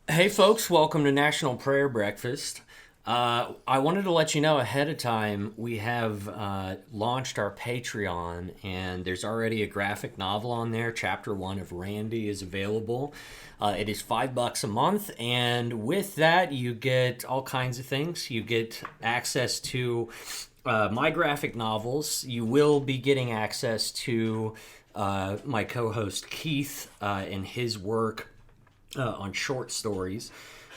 Hey folks, welcome to National Prayer Breakfast. I wanted to let you know ahead of time we have launched our Patreon, and there's already a graphic novel on there. Chapter 1 of Randy is available. It is $5 a month, and with that you get all kinds of things. You get access to my graphic novels. You will be getting access to my co-host Keith and his work on short stories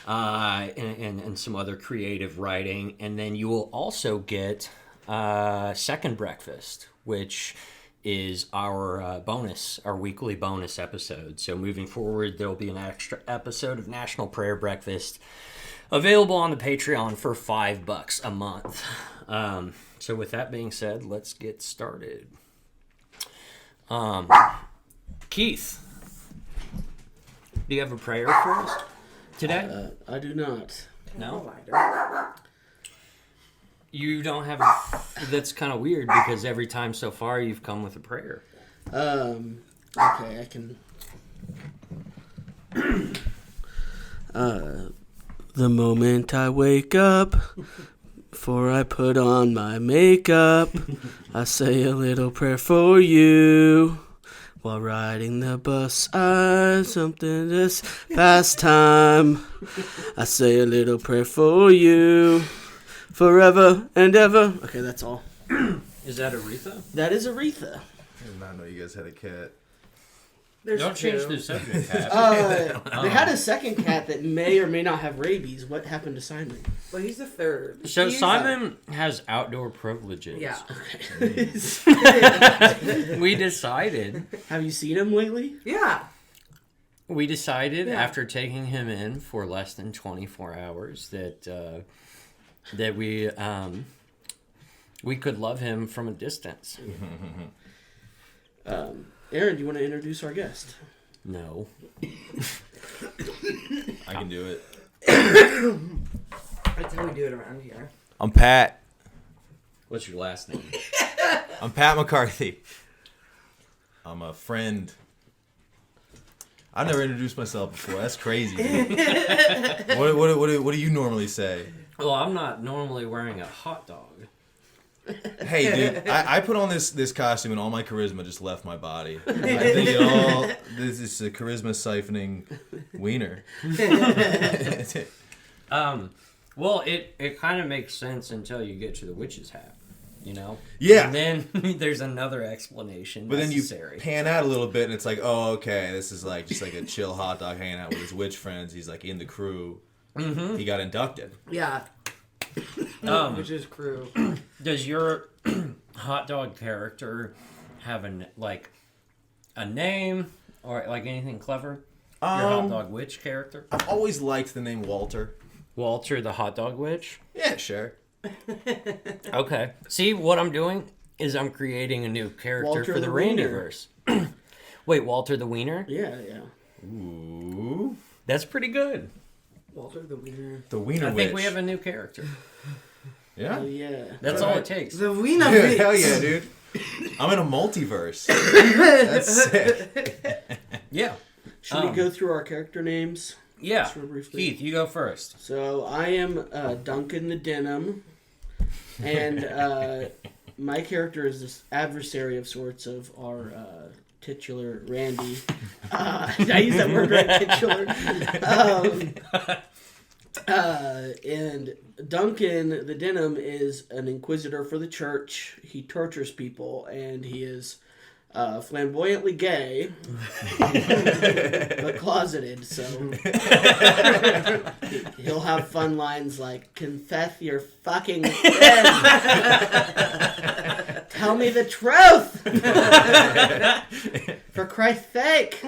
and some other creative writing. And then you will also get Second Breakfast, which is our our weekly bonus episode. So moving forward, there'll be an extra episode of National Prayer Breakfast available on the Patreon for $5 a month. So with that being said, let's get started. Keith, do you have a prayer for us today? I do not. No? You don't have a... That's kind of weird because every time so far you've come with a prayer. Okay, I can... The moment I wake up, before I put on my makeup, I say a little prayer for you. While riding the bus, something this past time. I say a little prayer for you, forever and ever. Okay, that's all. Is that Aretha? That is Aretha. I did not know you guys had a cat. Don't change the subject, Pat. They had a second cat that may or may not have rabies. What happened to Simon? Well, he's the third. So Simon has outdoor privileges. Yeah. We decided... Have you seen him lately? Yeah. We decided after taking him in for less than 24 hours that we could love him from a distance. Aaron, do you want to introduce our guest? No. I can do it. That's how we do it around here. I'm Pat. What's your last name? I'm Pat McCarthy. I'm a friend. I've never introduced myself before. That's crazy, dude. What do you normally say? Well, I'm not normally wearing a hot dog. Hey, dude, I put on this costume and all my charisma just left my body. I think this is a charisma siphoning wiener. Well, it kind of makes sense until you get to the witch's hat, you know? Yeah. And then there's another explanation But then you necessary. pan out a little bit and it's like, oh, okay, this is like just like a chill hot dog hanging out with his witch friends. He's like in the crew. Mm-hmm. He got inducted. Yeah. Which is crew. Does your hot dog character have a name or like anything clever? Your hot dog witch character? I've always liked the name Walter. Walter the hot dog witch? Yeah, sure. Okay. See, what I'm doing is I'm creating a new character Walter for the the Wiener. Randyverse. Wait, Walter the Wiener? Yeah. Ooh. That's pretty good. Walter the Wiener. The Wiener I Witch. think we have a new character. Yeah? Oh, yeah. That's all it takes. The Wiener. Yeah, hell yeah, dude. I'm in a multiverse. That's sick. Yeah. Should we go through our character names? Yeah. Just real briefly? Keith, you go first. So I am Duncan the Denim, and my character is this adversary of sorts of our titular Randy. Did I use that word right? Titular. And Duncan the Denim is an inquisitor for the church. He tortures people, and he is flamboyantly gay, but closeted, so he'll have fun lines like, confess your fucking sin. Tell me the truth. For Christ's sake.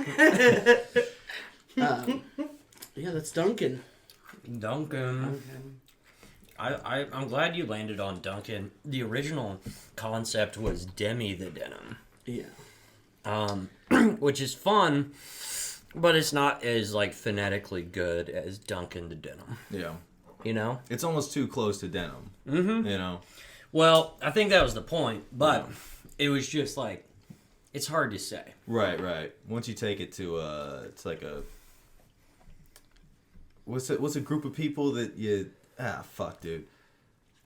Yeah, that's Duncan. Duncan. I'm glad you landed on Duncan. The original concept was Demi the Denim. Yeah. Which is fun, but it's not as like phonetically good as Duncan the Denim. Yeah. You know? It's almost too close to denim. Mm-hmm. You know? Well, I think that was the point, but it was just like, it's hard to say. Right, right. Once you take it to, it's like what's a group of people that you fuck, dude.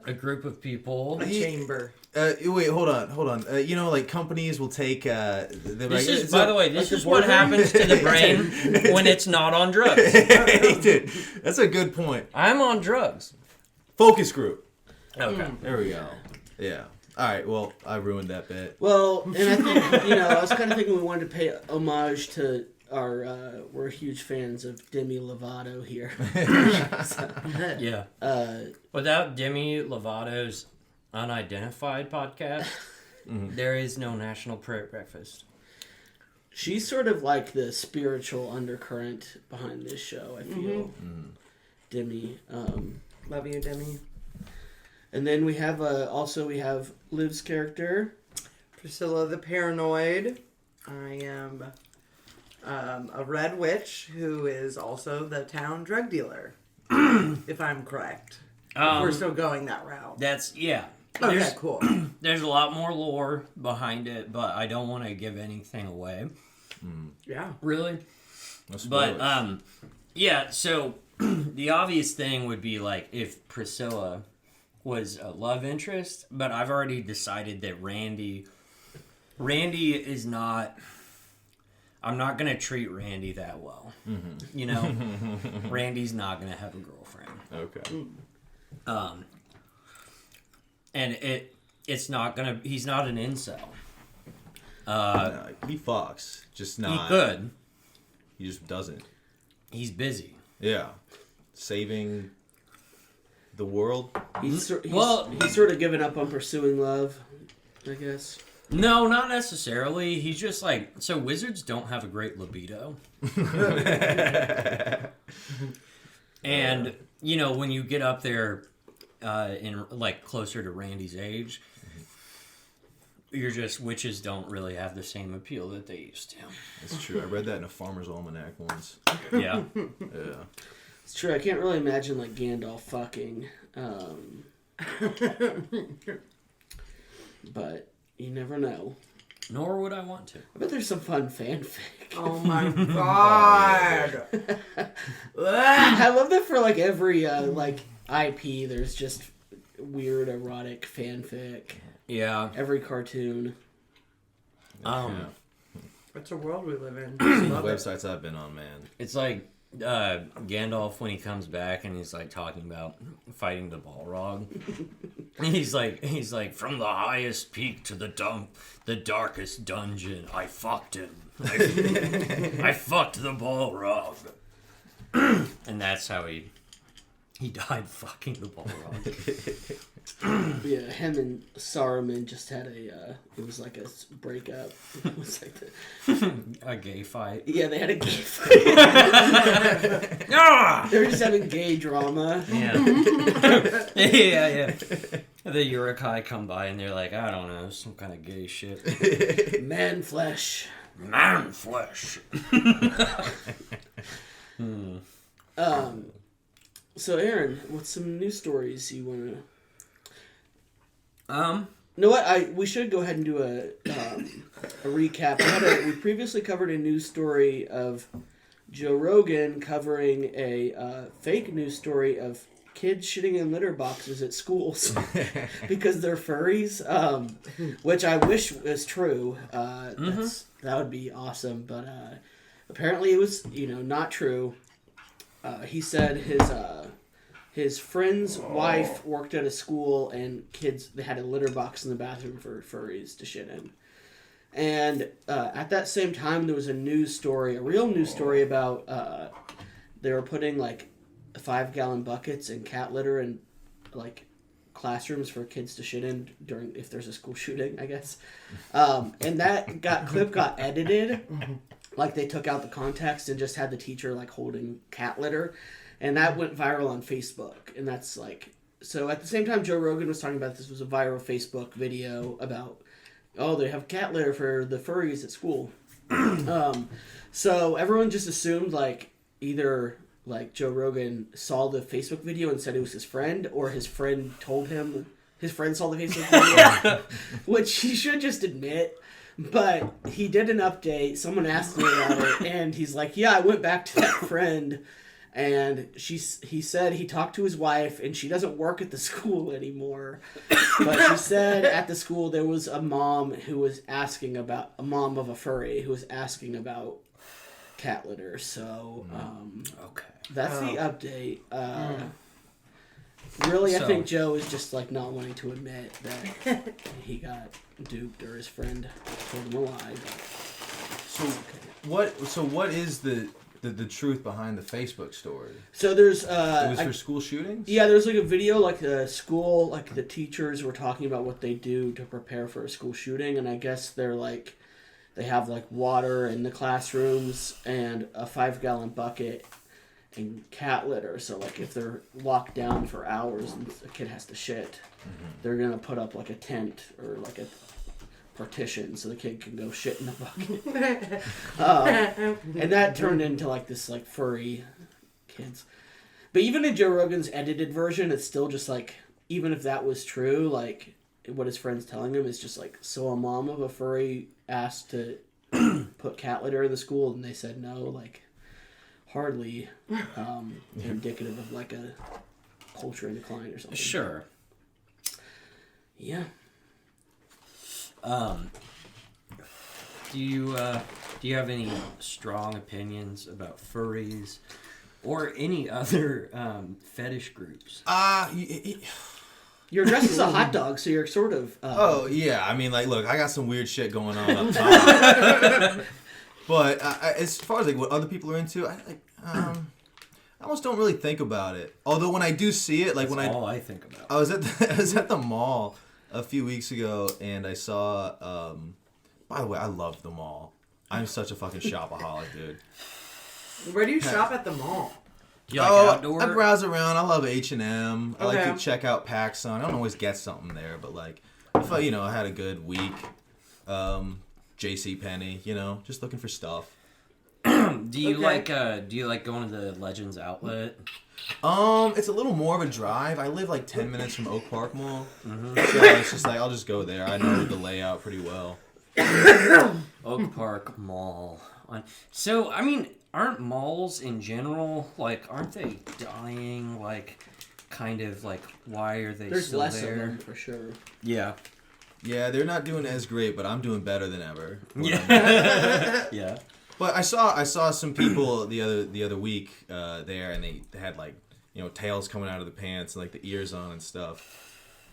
A group of people. A chamber. Wait, hold on. You know, like companies will take. This is, by the way, this is what happens to the brain when it's not on drugs. Hey, dude, that's a good point. I'm on drugs. Focus group. Okay. There we go. Yeah. All right. Well, I ruined that bit. Well, and I think, I was kind of thinking we wanted to pay homage to we're huge fans of Demi Lovato here. Yeah. Without Demi Lovato's unidentified podcast, there is no National Prayer Breakfast. She's sort of like the spiritual undercurrent behind this show, I feel. Demi. Love you, Demi. And then we have we have Liv's character. Priscilla the Paranoid. I am a red witch who is also the town drug dealer, if I'm correct. If we're still going that route. Okay, cool. There's a lot more lore behind it, but I don't want to give anything away. Yeah. Really? But so the obvious thing would be like if Priscilla was a love interest, but I've already decided that Randy is not. I'm not gonna treat Randy that well. You know, Randy's not gonna have a girlfriend. Okay. And it's not gonna. He's not an incel. He fucks, just not. He could. He just doesn't. He's busy. Yeah. Saving the world. He's sort of given up on pursuing love, I guess. No, not necessarily. He's just like, so wizards don't have a great libido. And, when you get up there in like closer to Randy's age, witches don't really have the same appeal that they used to. That's true. I read that in a farmer's almanac once. Yeah. Yeah. It's true. I can't really imagine like Gandalf fucking. But you never know. Nor would I want to. I bet there's some fun fanfic. Oh my god. I love that for like every IP there's just weird erotic fanfic. Yeah. Every cartoon. It's a world we live in. Love it. Websites I've been on, man. It's like Gandalf when he comes back and he's like talking about fighting the Balrog. he's like from the highest peak to the darkest dungeon, I fucked him. I fucked the Balrog. And that's how he died fucking the Balrog. Yeah, him and Saruman just had it was like a breakup. It was like A gay fight. yeah, they had a gay fight. They were just having gay drama. Yeah. yeah. The Urukai come by and they're like, I don't know, some kind of gay shit. Man flesh. Man flesh. So Aaron, what's some news stories you want to... Um, You know what? We should go ahead and do a recap. We previously covered a news story of Joe Rogan covering a fake news story of kids shitting in litter boxes at schools because they're furries, which I wish was true. That would be awesome, but apparently it was not true. He said his friend's wife worked at a school and they had a litter box in the bathroom for furries to shit in. And at that same time, there was a real news story about they were putting like 5-gallon buckets and cat litter in like classrooms for kids to shit in if there's a school shooting, I guess. And that clip got edited. Like they took out the context and just had the teacher like holding cat litter. And that went viral on Facebook. And that's like... So at the same time Joe Rogan was talking about this was a viral Facebook video about, they have cat litter for the furries at school. So everyone just assumed like either like Joe Rogan saw the Facebook video and said it was his friend, or his friend told him his friend saw the Facebook video, which he should just admit. But he did an update. Someone asked me about it, and he's like, yeah, I went back to that friend And he said he talked to his wife, and she doesn't work at the school anymore. But she said at the school there was a mom who was asking about, a mom of a furry who was asking about cat litter. So Okay. that's the update. Really, I think Joe is just like not wanting to admit that he got duped or his friend told him a lie. But... So what is the truth behind the Facebook story? So there's it was for school shootings? Yeah, there's like a video like the school, like the teachers were talking about what they do to prepare for a school shooting, and I guess they have like water in the classrooms and a 5-gallon bucket and cat litter. So like if they're locked down for hours and a kid has to shit, they're gonna put up like a tent or like a partition so the kid can go shit in the bucket. And that turned into like this like furry kids. But even in Joe Rogan's edited version, it's still just like, even if that was true, like what his friend's telling him is just like, so a mom of a furry asked to put cat litter in the school and they said no, like hardly indicative of like a culture in decline or something. Sure. Yeah. Do you have any strong opinions about furries or any other fetish groups? You're dressed as a hot dog, so you're sort of... oh, yeah. I mean, like, look, I got some weird shit going on up top. But as far as, like, what other people are into, I almost don't really think about it. Although when I do see it, like, That's all I think about. I was at the mall a few weeks ago, and I saw... by the way, I love the mall. I'm such a fucking shopaholic, dude. Where do you shop at the mall? You like outdoor? I browse around. I love H&M. I like Okay. to check out PacSun. I don't always get something there, but like if I had a good week, JCPenney, just looking for stuff. Do you like going to the Legends outlet? It's a little more of a drive. I live like 10 minutes from Oak Park Mall. So it's just like I'll just go there. I know the layout pretty well. Oak Park Mall. So, I mean, aren't malls in general, like, aren't they dying? Like, kind of, like, why are they There's still less there? of them, for sure. Yeah. Yeah, they're not doing as great, but I'm doing better than ever. Yeah. Yeah. But I saw some people the other week there, and they had like tails coming out of the pants and like the ears on and stuff.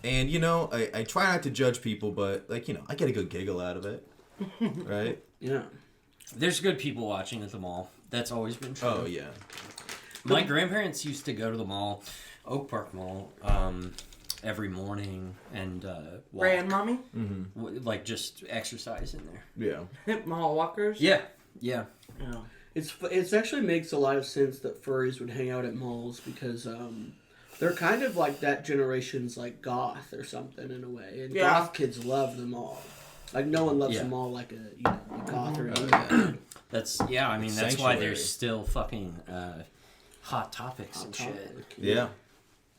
And I try not to judge people, but like I get a good giggle out of it, right? Yeah. There's good people watching at the mall. That's always been true. Oh yeah. My grandparents used to go to the mall, Oak Park Mall, every morning and walk. Grandmommy? Like just exercise in there. Yeah. Mall walkers? Yeah. Yeah. Oh. It actually makes a lot of sense that furries would hang out at malls because they're kind of like that generation's like goth or something in a way. And goth kids love the mall. Like no one loves the mall like a goth or anything. That's I mean that's why there's still fucking Hot Topics and shit. Yeah.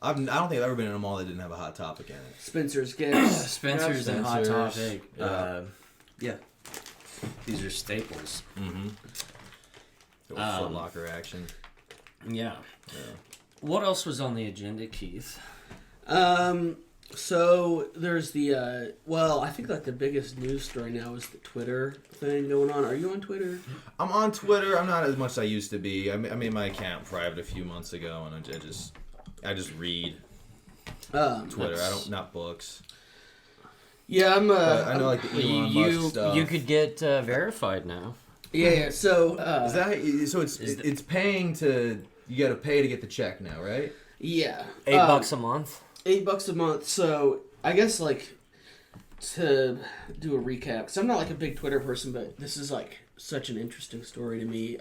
I don't think I've ever been in a mall that didn't have a Hot Topic in it. Spencer's Gifts. Spencer's and Hot Spencer's. Topic. Yeah. These are staples. Mm-hmm. Foot Locker action. Yeah. What else was on the agenda, Keith? So there's the I think like the biggest news story now is the Twitter thing going on. Are you on Twitter? I'm on Twitter. I'm not as much as I used to be. I made my account private a few months ago, and I just read Twitter. I don't not books. Yeah, I'm. I know like the Elon Musk stuff. You could get verified now. Yeah. So is that so? It's paying to. You got to pay to get the check now, right? Yeah. $8 a month. $8 a month. So I guess like to do a recap, because I'm not like a big Twitter person, but this is like such an interesting story to me.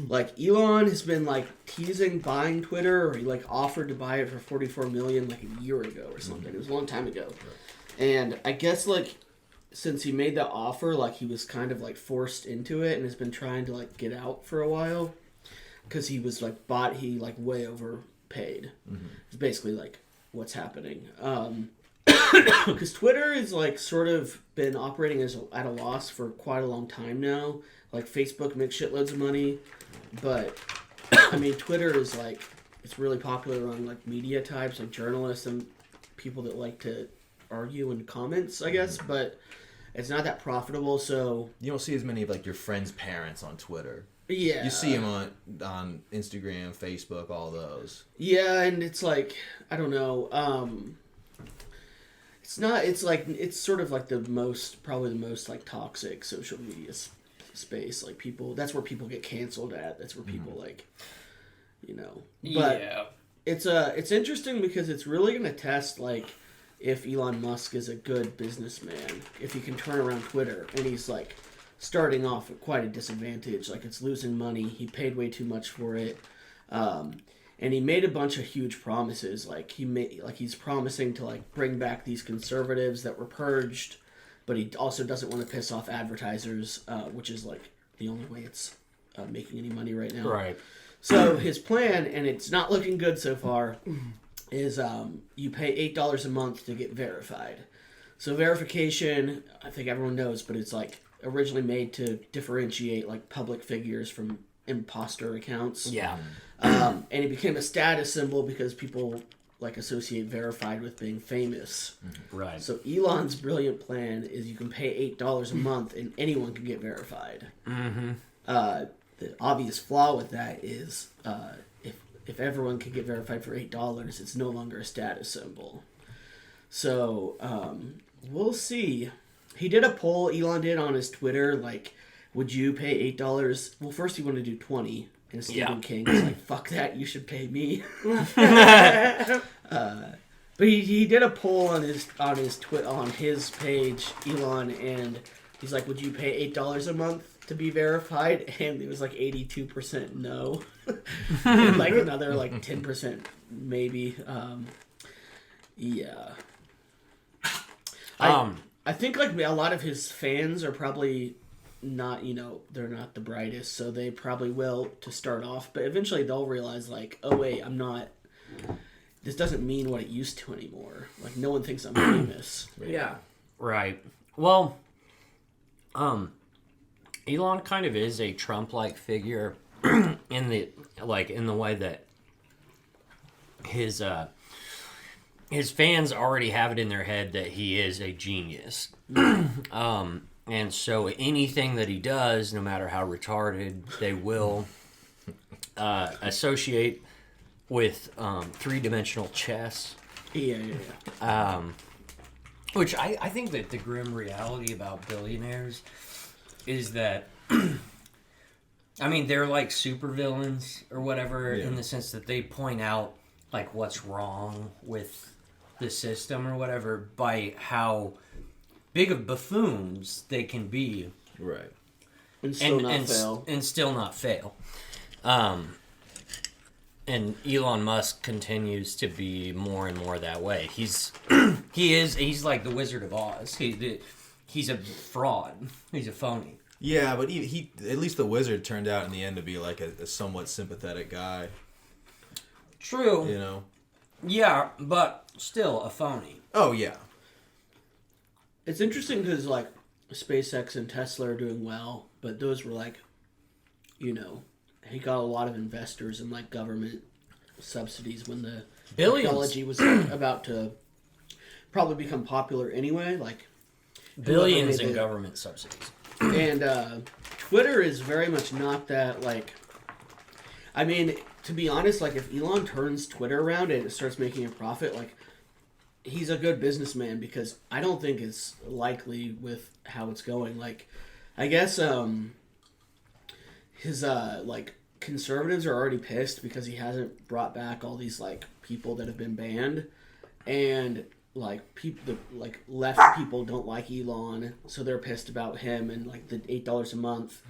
Like Elon has been like teasing buying Twitter, or he like offered to buy it for $44 million like a year ago or something. It was a long time ago, and I guess like since he made that offer, like he was kind of like forced into it and has been trying to like get out for a while because he was like he like way overpaid. It's basically like what's happening. Because Twitter is like sort of been operating at a loss for quite a long time now. Like Facebook makes shitloads of money, but I mean, Twitter is like, it's really popular among like media types, like journalists and people that like to argue in comments, I guess, but it's not that profitable, so... You don't see as many of like your friends' parents on Twitter. Yeah. You see them on Instagram, Facebook, all those. Yeah, and it's like, I don't know, it's sort of like probably the most like toxic social media space. Like people, that's where people get canceled at. That's where people like, but yeah. It's interesting because it's really going to test like if Elon Musk is a good businessman, if he can turn around Twitter, and he's like starting off at quite a disadvantage. Like it's losing money. He paid way too much for it. And he made a bunch of huge promises. Like he's promising to like bring back these conservatives that were purged, but he also doesn't want to piss off advertisers, which is like the only way it's making any money right now. Right. So his plan, and it's not looking good so far, is you pay $8 a month to get verified. So verification, I think everyone knows, but it's like originally made to differentiate like public figures from imposter accounts. Yeah. And it became a status symbol because people like associate verified with being famous. Right. So Elon's brilliant plan is you can pay $8 a month and anyone can get verified. Mm-hmm. The obvious flaw with that is if everyone can get verified for $8, it's no longer a status symbol. So we'll see. He did a poll, Elon did, on his Twitter, like, would you pay $8? Well, first he wanted to do 20, and Stephen King was like, fuck that, you should pay me. But he did a poll on his page, Elon, and he's like, would you pay $8 a month to be verified? And it was like 82% no. And like another like 10% maybe. Yeah. I think like a lot of his fans are probably not, they're not the brightest, so they probably will to start off, but eventually they'll realize like, oh wait, this doesn't mean what it used to anymore. Like no one thinks I'm famous. Yeah. Right. Well, Elon kind of is a Trump-like figure in the way that his fans already have it in their head that he is a genius. And so anything that he does, no matter how retarded, they will associate with three-dimensional chess. Yeah. Which I think that the grim reality about billionaires is that, I mean, they're like supervillains or whatever in the sense that they point out like what's wrong with the system or whatever by how big of buffoons they can be. Right. And still not fail. And Elon Musk continues to be more and more that way. He's like the Wizard of Oz. He's a fraud. He's a phony. Yeah, but he at least the wizard turned out in the end to be like a somewhat sympathetic guy. True. Yeah, but still a phony. Oh yeah. It's interesting because like SpaceX and Tesla are doing well, but those were like, he got a lot of investors and like government subsidies when the technology was about to probably become popular anyway. Like billions in government subsidies. And Twitter is very much not that like. I mean, to be honest, like if Elon turns Twitter around and it starts making a profit, like he's a good businessman because I don't think it's likely with how it's going. Like, I guess his like conservatives are already pissed because he hasn't brought back all these like people that have been banned, and like the like left people don't like Elon, so they're pissed about him and like the $8 a month.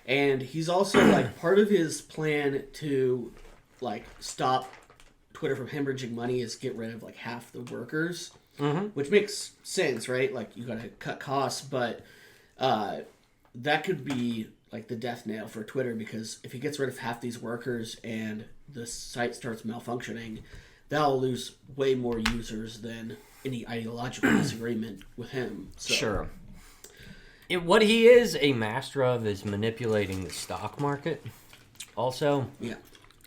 And he's also like part of his plan to like stop Twitter from hemorrhaging money is get rid of like half the workers, which makes sense, right? Like you gotta cut costs, but that could be like the death nail for Twitter because if he gets rid of half these workers and the site starts malfunctioning, that'll lose way more users than any ideological disagreement with him. So. Sure. What he is a master of is manipulating the stock market. Also, yeah,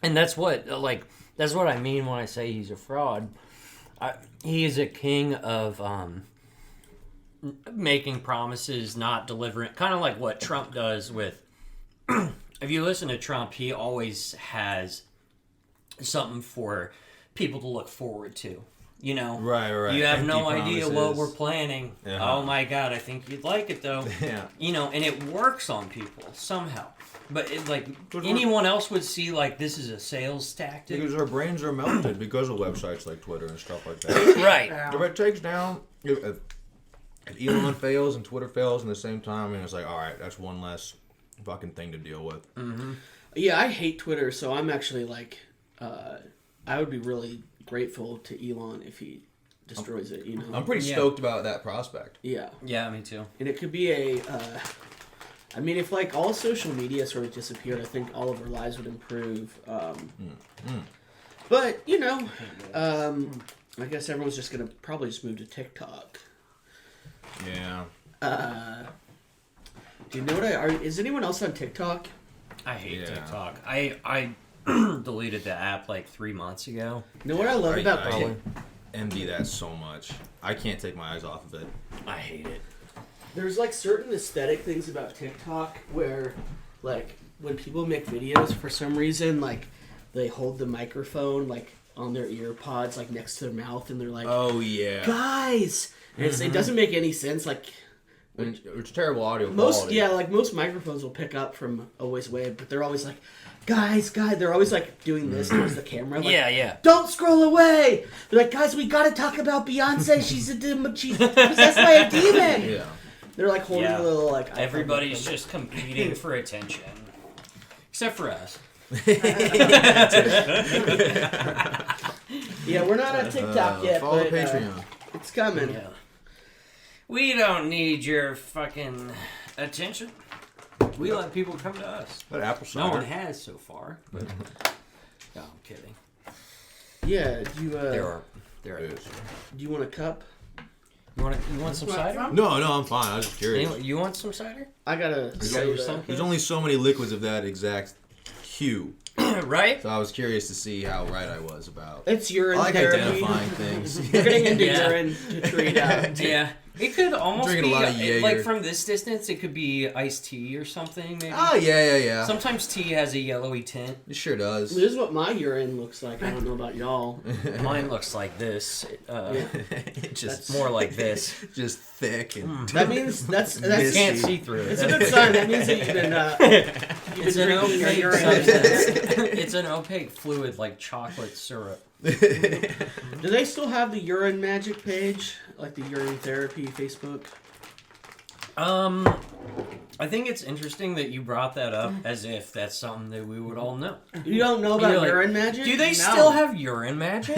And that's what I mean when I say he's a fraud. He is a king of making promises, not delivering. Kind of like what Trump does with. If you listen to Trump, he always has something for people to look forward to. You know, right. You have Empty no idea what promises. we're planning. Oh my God, I think you'd like it though. Yeah. You know, and it works on people somehow. But anyone else would see like this is a sales tactic. Because our brains are melted because of websites like Twitter and stuff like that. Right. If it takes down, if Elon fails and Twitter fails in the same time, and it's like, all right, that's one less fucking thing to deal with. Mm-hmm. Yeah, I hate Twitter, so I'm actually like, I would be really grateful to Elon if he destroys it. You know, I'm pretty stoked about that prospect. Yeah. Yeah, me too. And it could be I mean, if like all social media sort of disappeared, I think all of our lives would improve. But you know, I guess everyone's just gonna probably just move to TikTok. Yeah. Do you know what is anyone else on TikTok? I hate TikTok. I deleted the app like 3 months ago. You know what I love about I envy that so much. I can't take my eyes off of it. I hate it. There's like certain aesthetic things about TikTok where, like, when people make videos, for some reason, like, they hold the microphone like on their ear pods, like next to their mouth, and they're like, "Oh yeah, guys!" And it doesn't make any sense. Like, it's terrible audio quality. Like most microphones will pick up from a ways away, but they're always like, guys, they're always like doing this towards the camera. Like, yeah. Don't scroll away. They're like, guys, we gotta talk about Beyonce. She's possessed by a demon. Yeah. They're like holding a little like. Everybody's just competing for attention, except for us. Yeah, we're not on TikTok yet, follow but Patreon. It's coming. Yeah. We don't need your fucking attention. We let people come to us. That apple No cider. one has so far. But no, I'm kidding. Yeah. Do you? There are. Yes. Do you want a cup? You want some cider? No, I'm fine. I was just curious. Anyone, you want some cider? I got a soda. There's only so many liquids of that exact hue, Right? so I was curious to see how right I was about. It's urine I like therapy. identifying things. We're getting into Yeah. urine to treat out. Yeah. It could almost Drinking be a lot of Jaeger. like from this distance. It could be iced tea or something. Maybe. Oh yeah. Sometimes tea has a yellowy tint. It sure does. This is what my urine looks like. I don't know about y'all. Mine looks like this. It's It's more like this. just thick and That means that's You can't see through it. It's a good sign. That means that you've been It's an drinking your opaque urine. substance. It's an opaque fluid like chocolate syrup. Do they still have the urine magic page, like the urine therapy Facebook? I think it's interesting that you brought that up as if that's something that we would all know. You don't know about You're like, urine magic? Do they No. still have urine magic?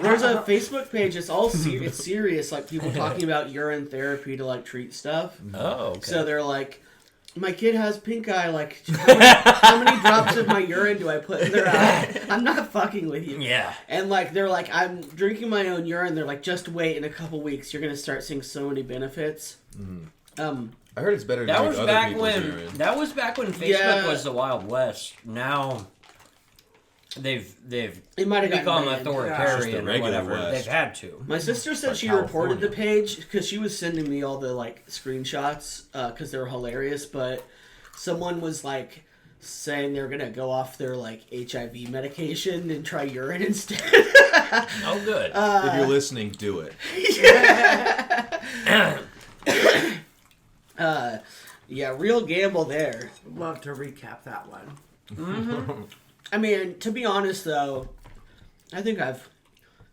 There's a Facebook page. It's all it's serious, like people talking about urine therapy to like treat stuff. Oh, okay. So they're like, my kid has pink eye. Like, how many drops of my urine do I put in their eye? I'm not fucking with you. Yeah. And like, they're like, I'm drinking my own urine. They're like, just wait, in a couple weeks, you're gonna start seeing so many benefits. I heard it's better to That drink was other back people's when urine. Facebook Yeah. was the Wild West. Now they've It might have become gotten banned. authoritarian It's just the or regular whatever. West. They've had to. My sister said Like she reported the California. page because she was sending me all the like screenshots because they were hilarious. But someone was like saying they're gonna go off their like HIV medication and try urine instead. Oh, good. If you're listening, do it. Yeah, real gamble there. Love to recap that one. I mean, to be honest though, I think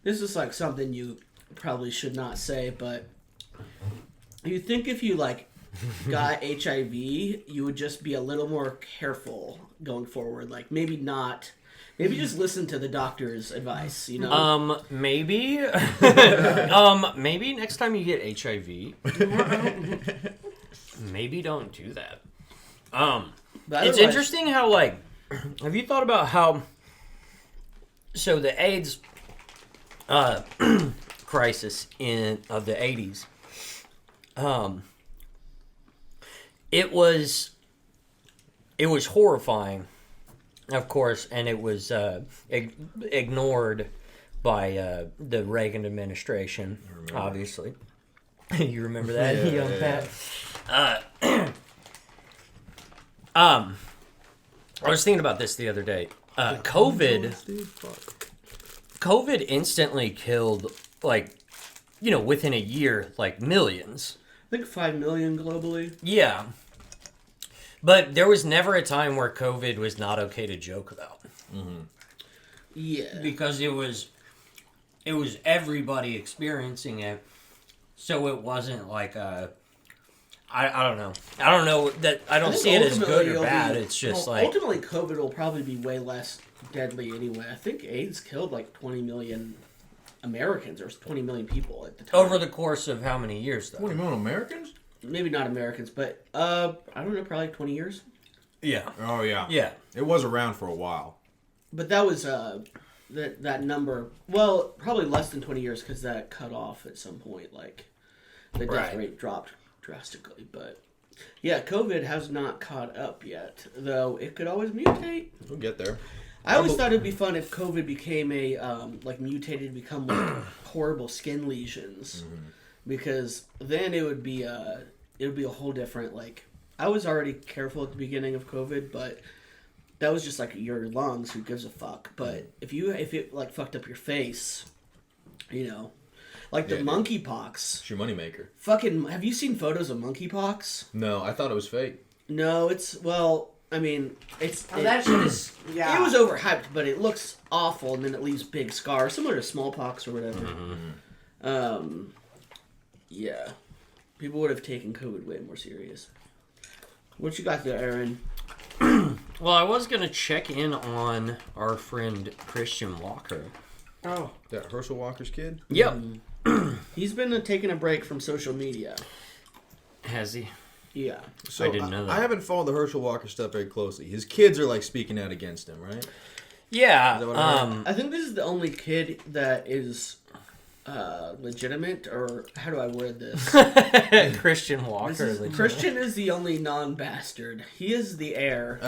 this is like something you probably should not say, but you think if you like got HIV, you would just be a little more careful going forward. Like maybe maybe just listen to the doctor's advice, you know? Maybe. Maybe next time you get HIV, maybe don't do that. But It's otherwise- interesting how, like, have you thought about how, so the AIDS crisis of the 80s, it was horrifying Of course, and it was ignored by the Reagan administration, obviously. You remember that, young Pat? I was thinking about this the other day. COVID instantly killed, like, within a year, like, millions. I think 5 million globally. Yeah. But there was never a time where COVID was not okay to joke about. Mm-hmm. Yeah. Because it was everybody experiencing it. So it wasn't like I don't know. I don't know that I don't see it as good or bad. It's just like ultimately COVID will probably be way less deadly anyway. I think AIDS killed like 20 million Americans or 20 million people at the time. over the course of how many years though? 20 million Americans? Maybe not Americans, but I don't know, probably 20 years. Yeah. Oh, yeah. Yeah. It was around for a while. But that was that number. Well, probably less than 20 years because that cut off at some point. Like the death rate dropped drastically. But yeah, COVID has not caught up yet, though it could always mutate. We'll get there. I always thought it'd be fun if COVID became a mutated to become like horrible skin lesions, because then it would be a whole different like. I was already careful at the beginning of COVID, but that was just like your lungs. Who gives a fuck? But if it like fucked up your face, like the monkeypox. It's your moneymaker. Fucking, have you seen photos of monkeypox? No, I thought it was fake. No, it's I mean, that shit is It was overhyped, but it looks awful, and then it leaves big scars, similar to smallpox or whatever. Yeah, people would have taken COVID way more serious. What you got there, Aaron? Well, I was gonna check in on our friend Christian Walker. Oh, That Herschel Walker's kid? Yep. he's been taking a break from social media. Has he? Yeah. So I didn't know that. I haven't followed the Herschel Walker stuff very closely. His kids are like speaking out against him, right? Yeah. Is that what I heard? I think this is the only kid that is legitimate, or how do I word this? Christian Walker. Christian is the only non-bastard. He is the heir.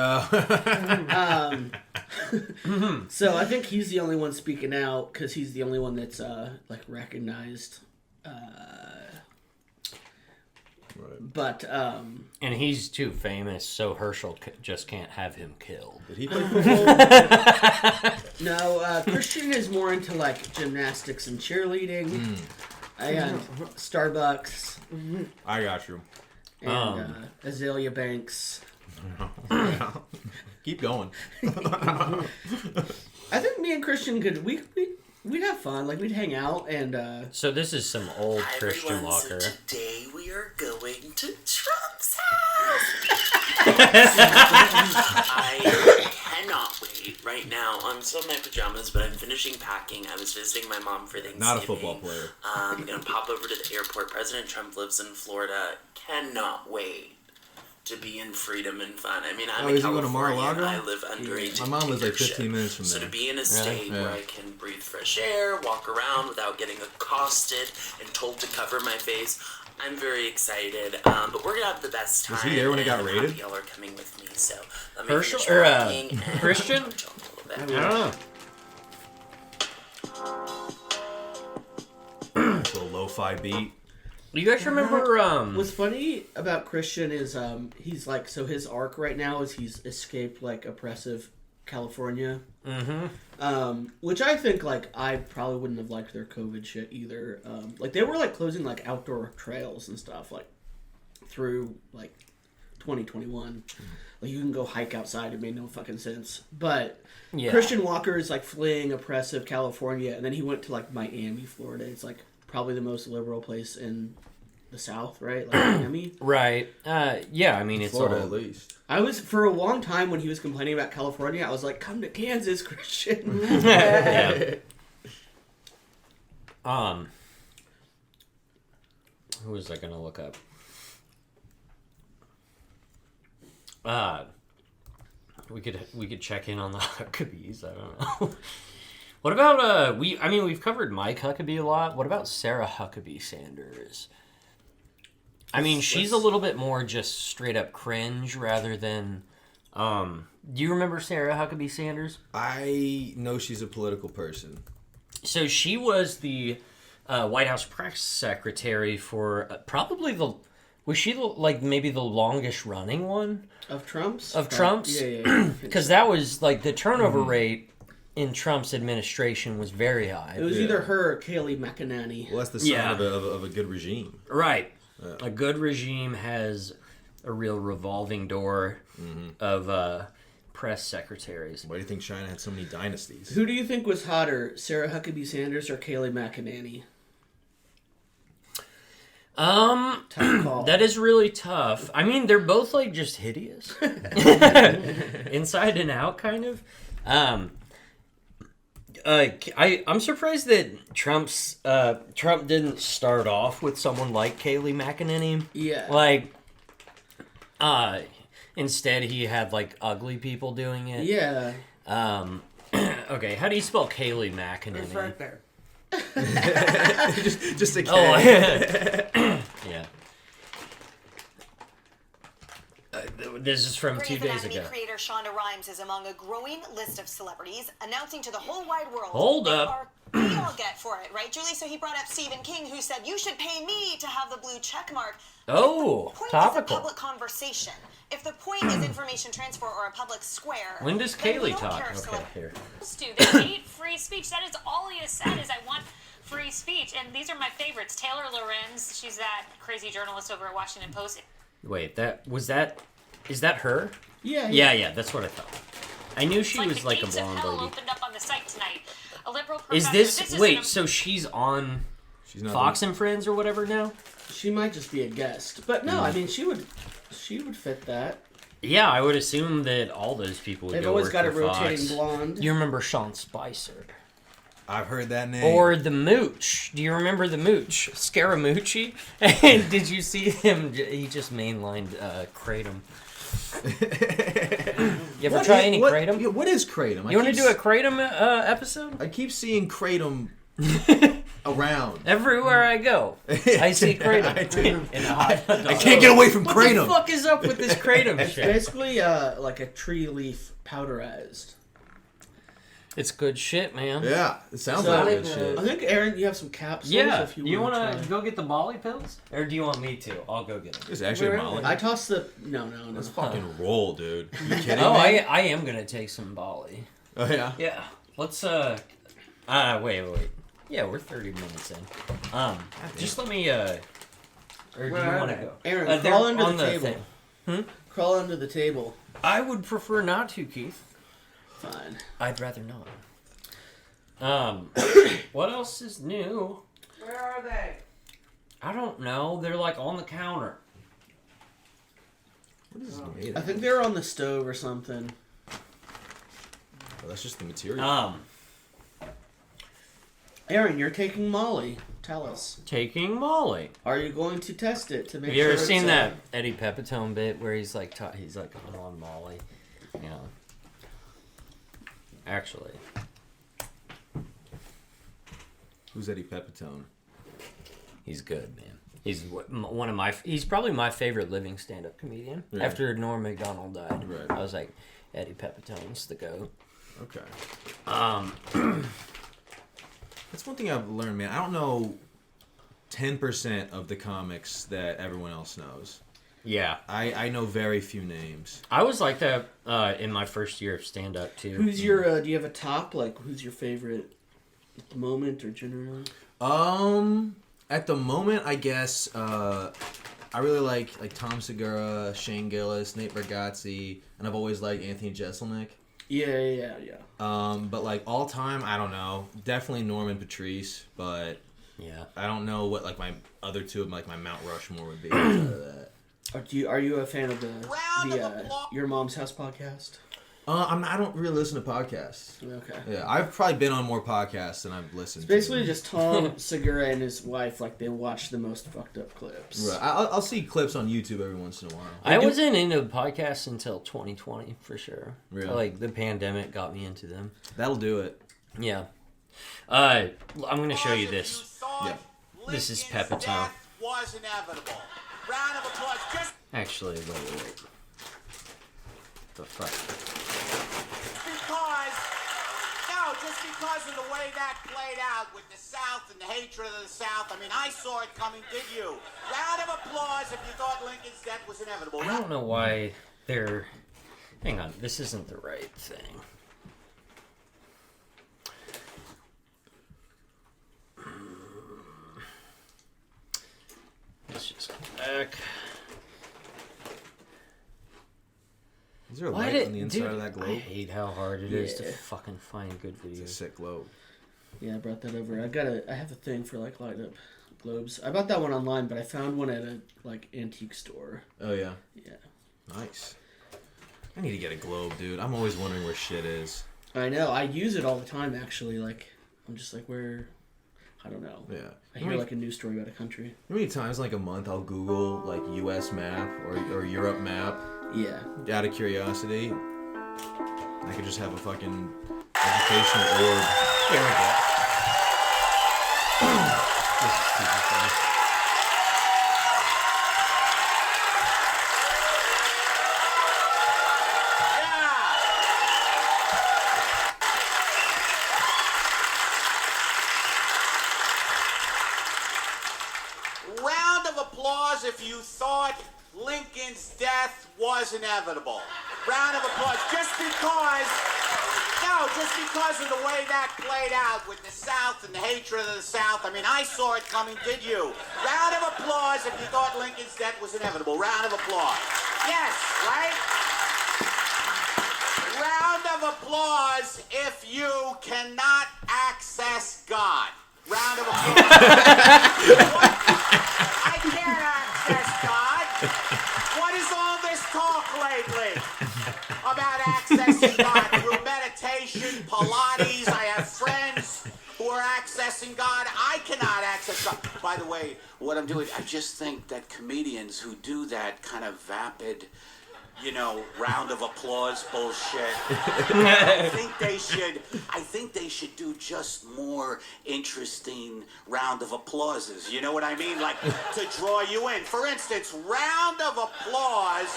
So I think he's the only one speaking out because he's the only one that's like recognized. Right. But And he's too famous, so Herschel just can't have him killed. Did he play football? no, Christian is more into like gymnastics and cheerleading and Starbucks I got you. and Azalea Banks. Keep going. I think me and Christian we'd have fun. Like we'd hang out and. So this is some old Hi, Christian everyone. Walker. So today we are going to Trump's house. I cannot wait. Right now, I'm still in my pajamas, but I'm finishing packing. I was visiting my mom for Thanksgiving. Not a football player. I'm gonna pop over to the airport. President Trump lives in Florida. Cannot wait to be in freedom and fun. I mean, I'm in is he going to California. Mar-a-Lago? I live under a My mom lives like dictatorship. 15 minutes from So there. to be in a state Yeah. where I can breathe fresh air, walk around without getting accosted and told to cover my face, I'm very excited. But we're gonna have the best time. Was he there when it got and I'm raided? happy y'all are coming with me. So let me Herschel finish or packing and Christian? I'll chill a I little bit. don't know. Nice little lo-fi beat. You guys remember? What's funny about Christian is he's like, so his arc right now is he's escaped like oppressive California. Which I think like I probably wouldn't have liked their COVID shit either. Like they were like closing like outdoor trails and stuff like through like 2021. Like you can go hike outside. It made no fucking sense. But Yeah. Christian Walker is like fleeing oppressive California, and then he went to like Miami, Florida. It's like probably the most liberal place in the South, right? Like Miami. Right. Yeah. I mean, it's Florida all. at least. I was for a long time when he was complaining about California. I was like, "Come to Kansas, Christian." Yeah. Who was I gonna look up? We could check in on the Huckabees. I don't know. What about we've covered Mike Huckabee a lot. What about Sarah Huckabee Sanders? I mean, she's a little bit more just straight up cringe rather than Do you remember Sarah Huckabee Sanders? I know she's a political person. So she was the White House press secretary for probably was she maybe the longest running one Of Trump's? of Trump's? Yeah. Because that was like the turnover rate in Trump's administration was very high. It was either her or Kayleigh McEnany. Well, that's the sign of a good regime. Right. A good regime has a real revolving door of press secretaries. Why do you think China had so many dynasties? Who do you think was hotter, Sarah Huckabee Sanders or Kayleigh McEnany? Tough call. That is really tough. I mean, they're both like just hideous, inside and out, kind of. I'm surprised that Trump didn't start off with someone like Kayleigh McEnany. Yeah. Like, instead he had like ugly people doing it. Yeah. Okay, how do you spell Kayleigh McEnany? It's right there. just a K. Oh, yeah. This is from 2 days ago. Creator Shonda Rhimes is among a growing list of celebrities announcing to the whole wide world. Hold up. We all get for it, right, Julie? So he brought up Stephen King, who said, you should pay me to have the blue check mark. Oh, If the point topical. is a public conversation. If the point is information transfer or a public square. When does then we Kayleigh don't talk? care if Okay, celeb- here. Do they hate free speech? That is all he has said is I want free speech. And these are my favorites. Taylor Lorenz, she's that crazy journalist over at Washington Post. Wait, is that her? Yeah. Yeah, that's what I thought. I knew she Like was the like a gates of blonde hell lady. opened up on the site tonight. A liberal Is professor. this is wait? an- So she's on She's not Fox and Friends or whatever now? She might just be a guest. But no, I mean, she would fit that. Yeah, I would assume that all those people would They've go always work got a for rotating Fox. blonde. You remember Sean Spicer? I've heard that name. Or the Mooch. Do you remember the Mooch? Scaramucci? And did you see him? He just mainlined Kratom. You ever try any Kratom? Yeah, what is Kratom? You want to do a Kratom episode? I keep seeing Kratom around. Everywhere I go, I see Kratom. I do. In a hot I can't get away from What Kratom. the fuck is up with this Kratom It's shit? basically like a tree leaf powderized. It's good shit, man. Yeah, it sounds So, like I good shit. think, Aaron, you have some capsules. Yeah. If you You want want to to go get the Molly pills? Or do you want me to? I'll go get them. It's actually Where- Molly. I tossed the. No. Let's fucking roll, dude. You kidding Oh, me? I am going to take some Molly. Oh, yeah? Yeah. Let's, wait. Yeah, we're 30 minutes in. Just let me, or do you Where are want to they? go? Aaron, They're crawl under on the table. thing. Crawl under the table. I would prefer not to, Keith. Fine. I'd rather not. What else is new? Where are they? I don't know. They're like on the counter. What is this made I of? think they're on the stove or something. Oh, that's just the material. Aaron, you're taking Molly. Tell us. Taking Molly. Are you going to test it to make Have you sure ever seen it's, that Eddie Pepitone bit where he's like on Molly? You know. Actually, Who's Eddie Pepitone? he's good, man. He's one of my. He's probably my favorite living stand-up comedian. Yeah. After Norm Macdonald died, Right. I was like, Eddie Pepitone's the goat. Okay. That's one thing I've learned, man. I don't know 10% of the comics that everyone else knows. Yeah, I know very few names. I was like that in my first year of stand-up too. Who's your? Do you have a top? Like, who's your favorite at the moment or generally? At the moment, I guess I really like Tom Segura, Shane Gillis, Nate Bargatze, and I've always liked Anthony Jeselnik. Yeah. But like all time, I don't know. Definitely Norman Patrice, but Yeah. I don't know what like my other two of my Mount Rushmore would be outside of that. Are you a fan of the Your Mom's House podcast? I don't really listen to podcasts. Okay. Yeah, I've probably been on more podcasts than I've listened It's basically to. just Tom Segura and his wife, like, they watch the most fucked up clips. Right. I'll see clips on YouTube every once in a while. I wasn't into podcasts until 2020 for sure. Really? Like the pandemic got me into them. That'll do it. Yeah. I'm going to show you this. Yeah. This is Pepitone. Was inevitable. Round of applause. Just Actually, wait. The fuck? Just because of the way that played out with the South and the hatred of the South. I mean, I saw it coming, did you? Round of applause if you thought Lincoln's death was inevitable. I don't know why they're... Hang on, this isn't the right thing. Let's just go back. Is there a light on the inside of that globe? I hate how hard it is to fucking find good videos. It's a sick globe. Yeah, I brought that over. I have a thing for like light up globes. I bought that one online, but I found one at a like antique store. Oh yeah. Yeah. Nice. I need to get a globe, dude. I'm always wondering where shit is. I know. I use it all the time, actually. Like, I'm just like, where... I don't know. Yeah. I hear like a news story about a country. How many times, like a month, I'll Google like U.S. map or Europe map? Yeah. Out of curiosity. I could just have a fucking educational orb. There we go. This is super fun. Round of applause if you thought Lincoln's death was inevitable. Round of applause just because of the way that played out with the South and the hatred of the South. I mean, I saw it coming, did you? Round of applause if you thought Lincoln's death was inevitable. Round of applause. Yes, right? Round of applause if you cannot access God. Round of applause. I can't access God. What is all this talk lately about accessing God? Through meditation, Pilates, I have friends who are accessing God. I cannot access God. By the way, what I'm doing, I just think that comedians who do that kind of vapid, round of applause bullshit. I think they should do just more interesting round of applauses. You know what I mean? Like to draw you in. For instance, round of applause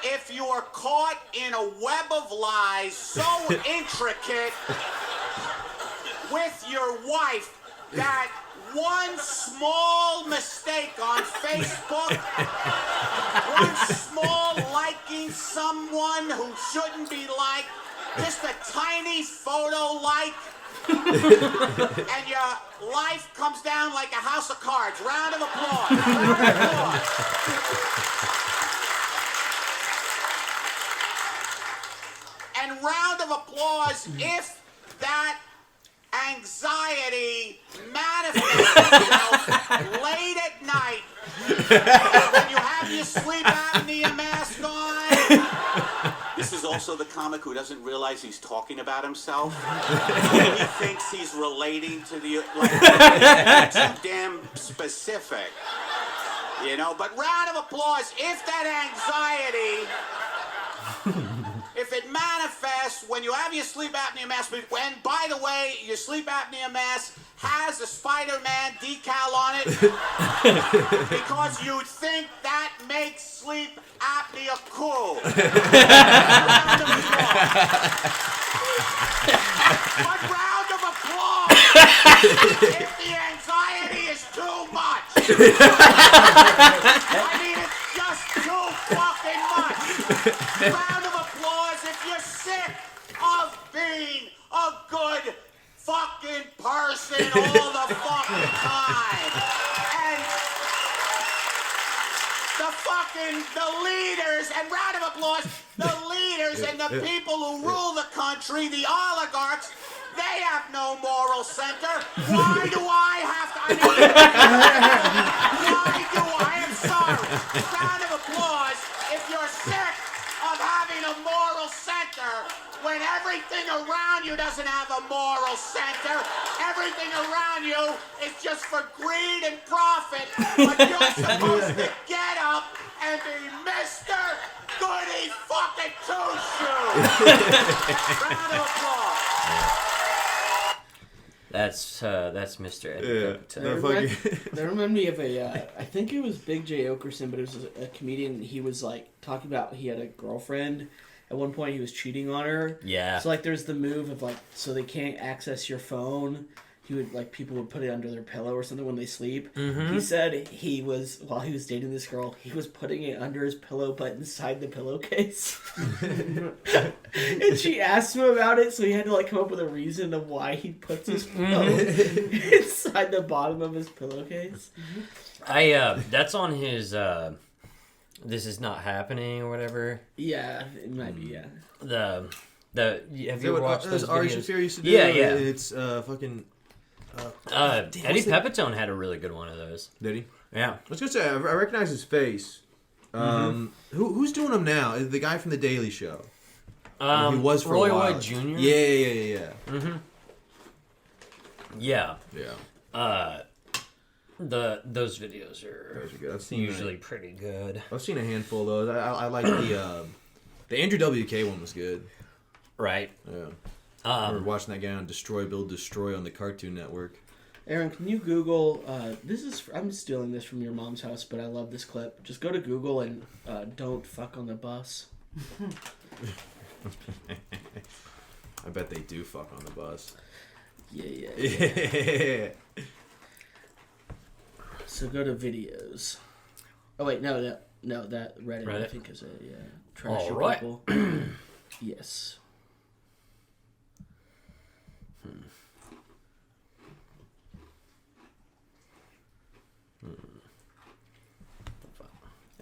if you are caught in a web of lies so intricate with your wife that one small mistake on Facebook, one small liking someone who shouldn't be liked, just a tiny photo like, and your life comes down like a house of cards. Round of applause. Round of applause. And round of applause if that anxiety manifests itself late at night when you have your sleep apnea mask on. This is also the comic who doesn't realize he's talking about himself. He thinks he's relating to the too damn specific, But round of applause if that anxiety. If it manifests when you have your sleep apnea mask, when, by the way, your sleep apnea mask has a Spider-Man decal on it, because you think that makes sleep apnea cool. Round of applause. But round of applause if the anxiety is too much. I mean, it's just too fucking much. Round of applause if you're sick of being a good fucking person all the fucking time. And the leaders, and round of applause, the leaders and the people who rule the country, the oligarchs, they have no moral center. Why do I have to? I am sorry. Round of applause if you're sick of having a moral center when everything around you doesn't have a moral center. Everything around you is just for greed and profit. But you're supposed to get up and be Mr. Goody fucking Two-Shoes. Round of applause. That's Mr. Ed. That reminded me of I think it was Big J. Okerson, but it was a comedian. He was like talking about he had a girlfriend, at one point he was cheating on her. Yeah. So, like, there's the move of, like, so they can't access your phone. He would, like, people would put it under their pillow or something when they sleep. Mm-hmm. He said while he was dating this girl, he was putting it under his pillow, but inside the pillowcase. And she asked him about it, so he had to, like, come up with a reason of why he puts his pillow inside the bottom of his pillowcase. That's on his, This Is Not Happening or whatever. Yeah, it might be, yeah. Have Have you ever watched those Ari videos? Shaffir used to do? Yeah. It's fucking. Eddie Pepitone had a really good one of those. Did he? Yeah. I was gonna say I recognize his face. Who's doing him now? The guy from the Daily Show. He was for Roy a while. Wood Jr. Yeah. Mm-hmm. Yeah. Those videos are usually pretty good. I've seen a handful of those. I like the Andrew WK one was good. Right. Yeah. I remember watching that guy on Destroy, Build, Destroy on the Cartoon Network. Aaron, can you Google, I'm stealing this from your mom's house, but I love this clip. Just go to Google and don't fuck on the bus. I bet they do fuck on the bus. Yeah. So go to videos. Oh wait, no, that Reddit. I think is trash All right. people. Yes.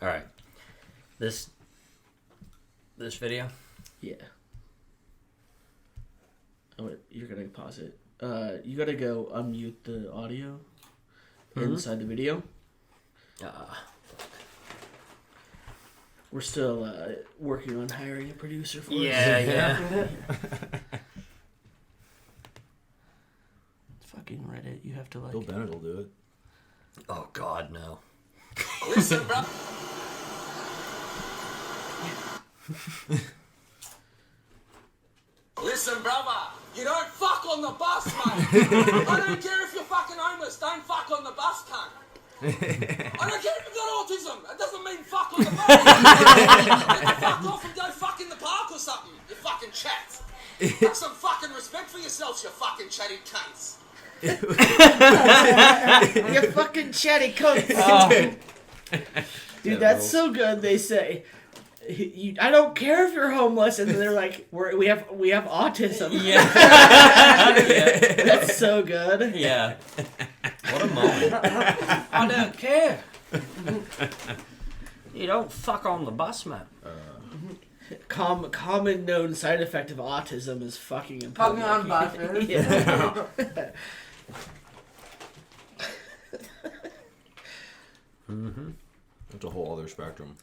All right. This video? Yeah. Oh wait, you're gonna pause it. You gotta go unmute the audio inside the video. We're still working on hiring a producer for us. Yeah. Fucking Reddit, you have to like. Bill Bennett will do it. Oh God, no. Listen, bro. Listen, brother, you don't fuck on the bus, mate. I don't care if you're fucking homeless, don't fuck on the bus, cunt. I don't care if you've got autism, it doesn't mean fuck on the bus. Fuck off and go fuck in the park or something, you fucking chats. Have some fucking respect for yourselves, you fucking chatty cunts. You fucking chatty cunt. Dude, that's so good. They say, I don't care if you're homeless, and then they're like, we have autism. Yeah. That's so good. Yeah. What a moment. I don't care. You don't fuck on the bus, man. Common known side effect of autism is fucking in public. Fucking on buses. Yeah. That's a whole other spectrum.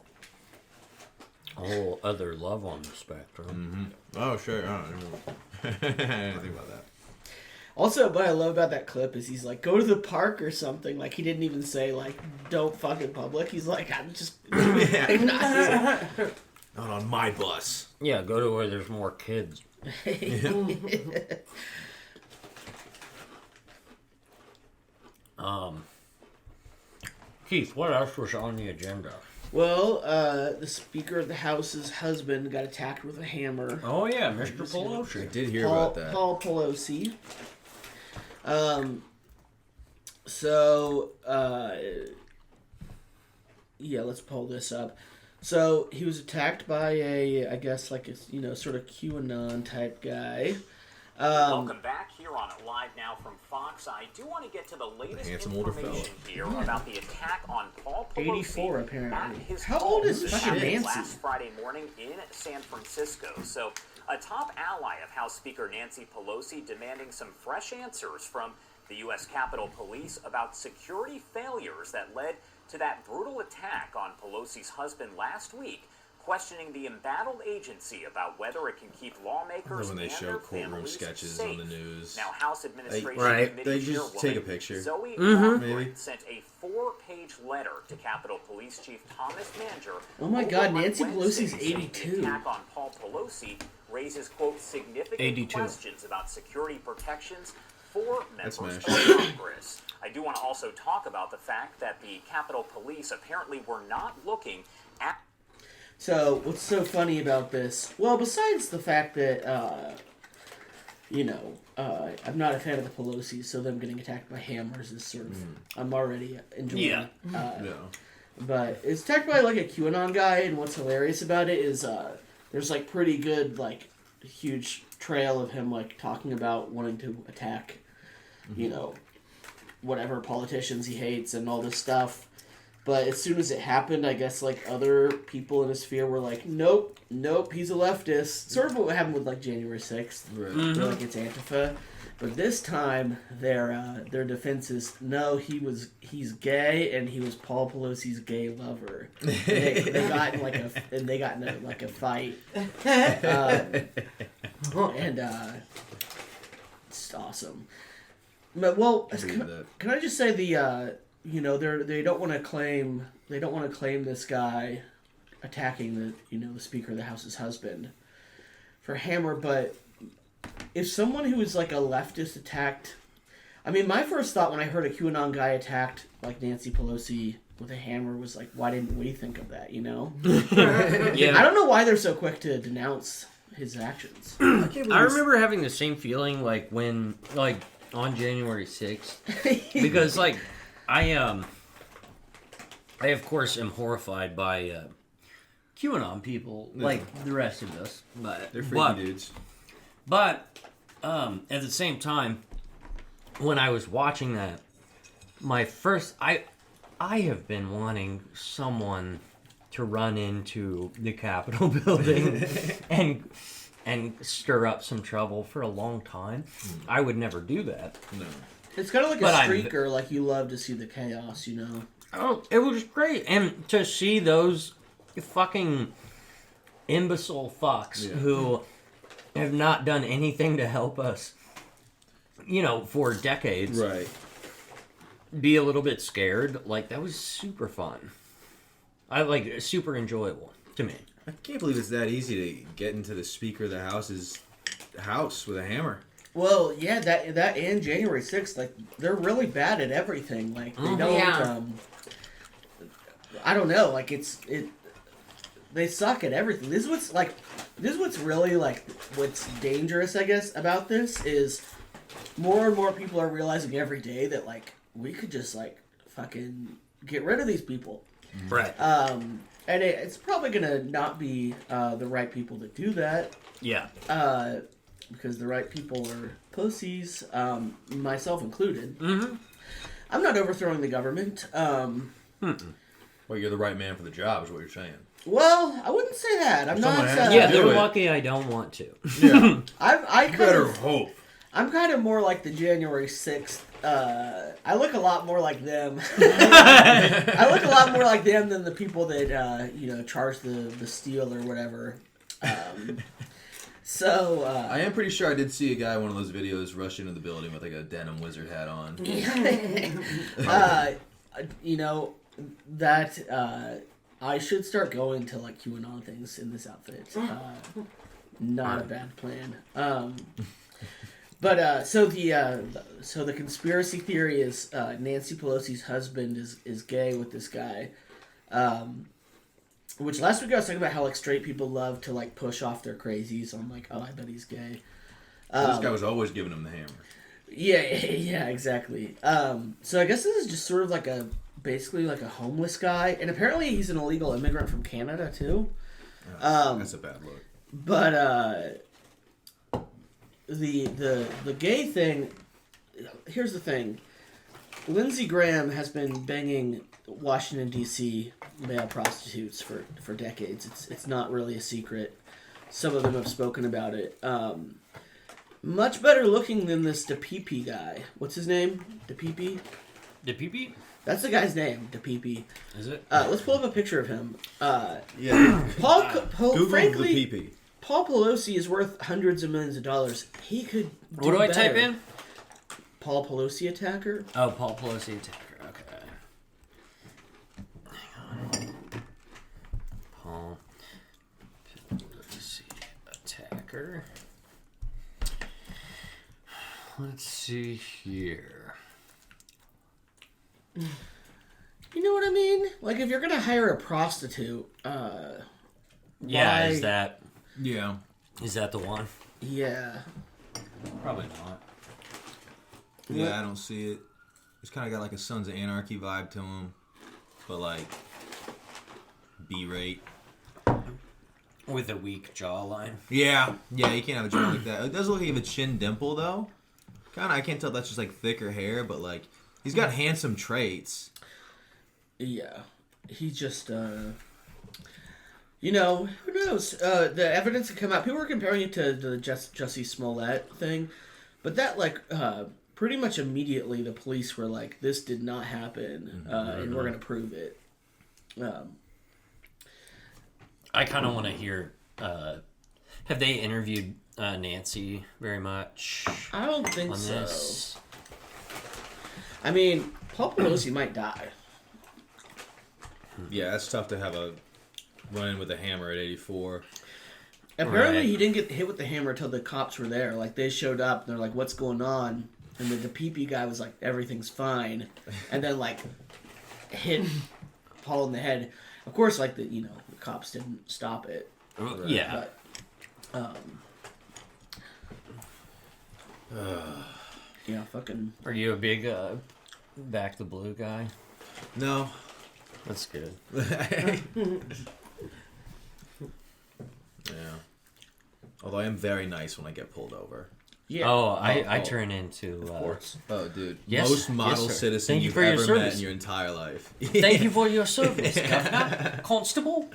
A whole other love on the spectrum. Oh, sure. I don't think about that. Also, what I love about that clip is he's like, go to the park or something. Like, he didn't even say, like, don't fuck in public. He's like, I'm just... Not on my bus. Yeah, go to where there's more kids. Keith, what else was on the agenda? Well, the Speaker of the House's husband got attacked with a hammer. Oh, yeah, Mr. Pelosi. I did hear about that. Paul Pelosi. Yeah, let's pull this up. So, he was attacked by I guess, like a, sort of QAnon type guy. Welcome back here on Live Now from Fox. I do want to get to the latest information here about the attack on Paul Pelosi 84, apparently. at his How home old is fucking Nancy? last Friday morning in San Francisco. So, a top ally of House Speaker Nancy Pelosi demanding some fresh answers from the U.S. Capitol Police about security failures that led to that brutal attack on Pelosi's husband last week, questioning the embattled agency about whether it can keep lawmakers When they and show their courtroom families sketches safe. on the news. Now, House Administration Right. Committee They just Chairwoman take a picture. Zoe Maybe. Lofgren sent a 4-page letter to Capitol Police Chief Thomas Manger. Oh my God, on Nancy Wednesday, Pelosi's saying 82. The attack on Paul Pelosi raises, quote, significant 82. questions about security protections for members of mashed. Congress. I do want to also talk about the fact that the Capitol Police apparently were not looking at... So, what's so funny about this? Well, besides the fact that, I'm not a fan of the Pelosi's, so them getting attacked by hammers is sort of, I'm already enjoying it. But it's attacked by, like, a QAnon guy, and what's hilarious about it is there's, like, pretty good, like, huge trail of him, like, talking about wanting to attack, whatever politicians he hates and all this stuff. But as soon as it happened, I guess, like, other people in his sphere were like, nope, he's a leftist. Sort of what happened with, like, January 6th. Right. They're like, it's Antifa. But this time, their defense is, no, he's gay, and he was Paul Pelosi's gay lover. They got in a fight. It's awesome. But, well, can I just say they don't want to claim this guy attacking the Speaker of the House's husband for hammer, but if someone who is like a leftist attacked, I mean, my first thought when I heard a QAnon guy attacked like Nancy Pelosi with a hammer was like, why didn't we think of that? Yeah. I don't know why they're so quick to denounce his actions. I remember having the same feeling like when on January 6th because like I of course am horrified by QAnon people like the rest of us, but They're freaky dudes. But at the same time, when I was watching that, I have been wanting someone to run into the Capitol building and stir up some trouble for a long time. I would never do that. No. It's kind of like a streaker, like you love to see the chaos, Oh, it was great. And to see those fucking imbecile fucks who have not done anything to help us, for decades. Right. Be a little bit scared. Like, that was super fun. Super enjoyable to me. I can't believe it's that easy to get into the Speaker of the House's house with a hammer. Well, yeah, that and January 6th, like, they're really bad at everything. Like, they don't, I don't know, like, they suck at everything. This is what's really, like, what's dangerous, I guess, about this is more and more people are realizing every day that, like, we could just, like, fucking get rid of these people. Right. And it's probably gonna not be the right people that do that. Yeah. Because the right people are pussies, myself included. Mm-hmm. I'm not overthrowing the government. Well, you're the right man for the job, is what you're saying. Well, I wouldn't say that. I'm Someone not. has to Yeah, do they're it. lucky I don't want to. Yeah. I Better hope. I'm kind of more like the January 6th. I look a lot more like them. I look a lot more like them than the people that charge the steel or whatever. I am pretty sure I did see a guy in one of those videos rush into the building with like a denim wizard hat on. I should start going to like QAnon things in this outfit. Not a bad plan. So the conspiracy theory is Nancy Pelosi's husband is gay with this guy. Which last week I was talking about how like straight people love to like push off their crazies. So I'm like, oh, I bet he's gay. This guy was always giving him the hammer. Yeah, exactly. So I guess this is just sort of like basically like a homeless guy, and apparently he's an illegal immigrant from Canada too. That's a bad look. But the gay thing. Here's the thing. Lindsey Graham has been banging Washington D.C. male prostitutes for decades. It's not really a secret. Some of them have spoken about it. Much better looking than this DePepe guy. What's his name? DePepe? DePepe? That's the guy's name, DePepe. Is it? Let's pull up a picture of him. Google frankly, the pee-pee. Paul Pelosi is worth hundreds of millions of dollars. He could do What do I better. type in? Paul Pelosi attacker? Oh, Paul Pelosi attacker. Okay. Hang on. Paul Pelosi attacker. Let's see here. You know what I mean? Like, if you're gonna hire a prostitute, Yeah, why- is that the one? Yeah. Probably not. Yeah, I don't see it. It's kind of got like a Sons of Anarchy vibe to him, but like B-rate. With a weak jawline. Yeah, you can't have a jaw like that. It does look like a chin dimple though. Kind of, I can't tell if that's just like thicker hair, but like he's got handsome traits. Yeah. He just, you know, who knows? The evidence that come out, people were comparing it to the Jussie Smollett thing, but that, like, pretty much immediately the police were like, this did not happen, and we're going to prove it. I kind of want to hear, have they interviewed Nancy very much I don't think on so. this? I mean, Paul Pelosi might die. Yeah, that's tough to have a run-in with a hammer at 84. Apparently, Right. he didn't get hit with the hammer until the cops were there. Like, they showed up, and they're like, what's going on? And the pee-pee guy was like, everything's fine. And then, like, hit Paul in the head. Of course, like, the cops didn't stop it. Yeah. But, yeah, fucking... Are you a big Back the Blue guy? No. That's good. Yeah. Although I am very nice when I get pulled over. Yeah. Oh, I turn into... Of course. Oh, dude. Yes, Most model yes, sir. citizen Thank you you've for your ever met service. in your entire life. Thank you for your service, Governor. Constable.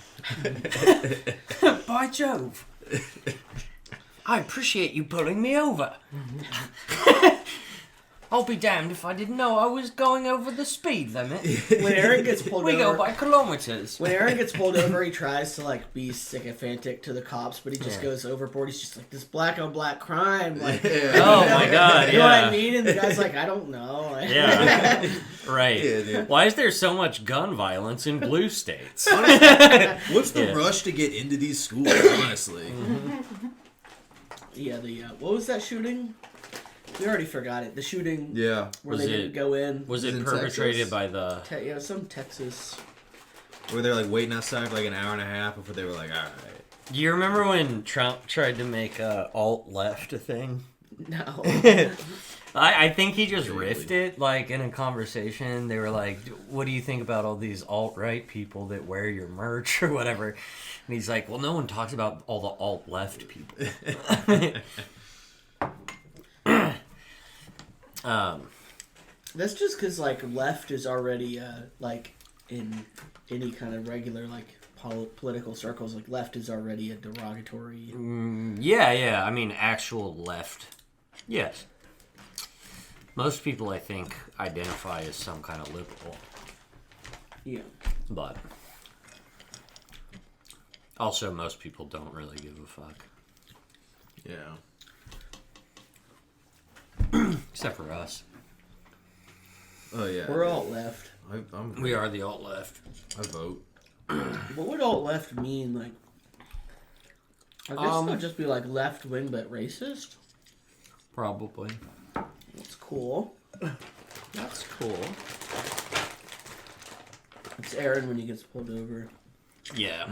By Jove. I appreciate you pulling me over. I'll be damned if I didn't know I was going over the speed limit. When Aaron gets pulled We over... go by kilometers. When Aaron gets pulled over, he tries to, like, be sycophantic to the cops, but he just goes overboard. He's just like, this black-on-black crime. Like, Oh, my God, you know what I yeah. mean? And the guy's like, I don't know. Yeah. Right. Yeah, dude. Why is there so much gun violence in blue states? What's the Yeah. rush to get into these schools, honestly? Yeah, what was that shooting? We already forgot it. The shooting Yeah. where Was they it- didn't go in. Was Is it it in perpetrated Texas? by the... Yeah, some Texas. Where they're like waiting outside for like an hour and a half before they were like, alright. Do you remember when Trump tried to make alt-left a thing? No. I think he just riffed it, like, in a conversation. They were like, what do you think about all these alt-right people that wear your merch or whatever? And he's like, well, no one talks about all the alt-left people. That's just because, like, left is already, like, in any kind of regular, like, political circles, like, left is already a derogatory... Yeah, I mean, actual left. Yes. Most people, I think, identify as some kind of liberal. Yeah. But also, most people don't really give a fuck. Yeah. Except for us. Oh, yeah. We're all left. We are the alt-left. I vote. What would alt left mean? Like, I guess it would just be like left wing but racist. Probably. That's cool. That's cool. It's Aaron when he gets pulled over. Yeah.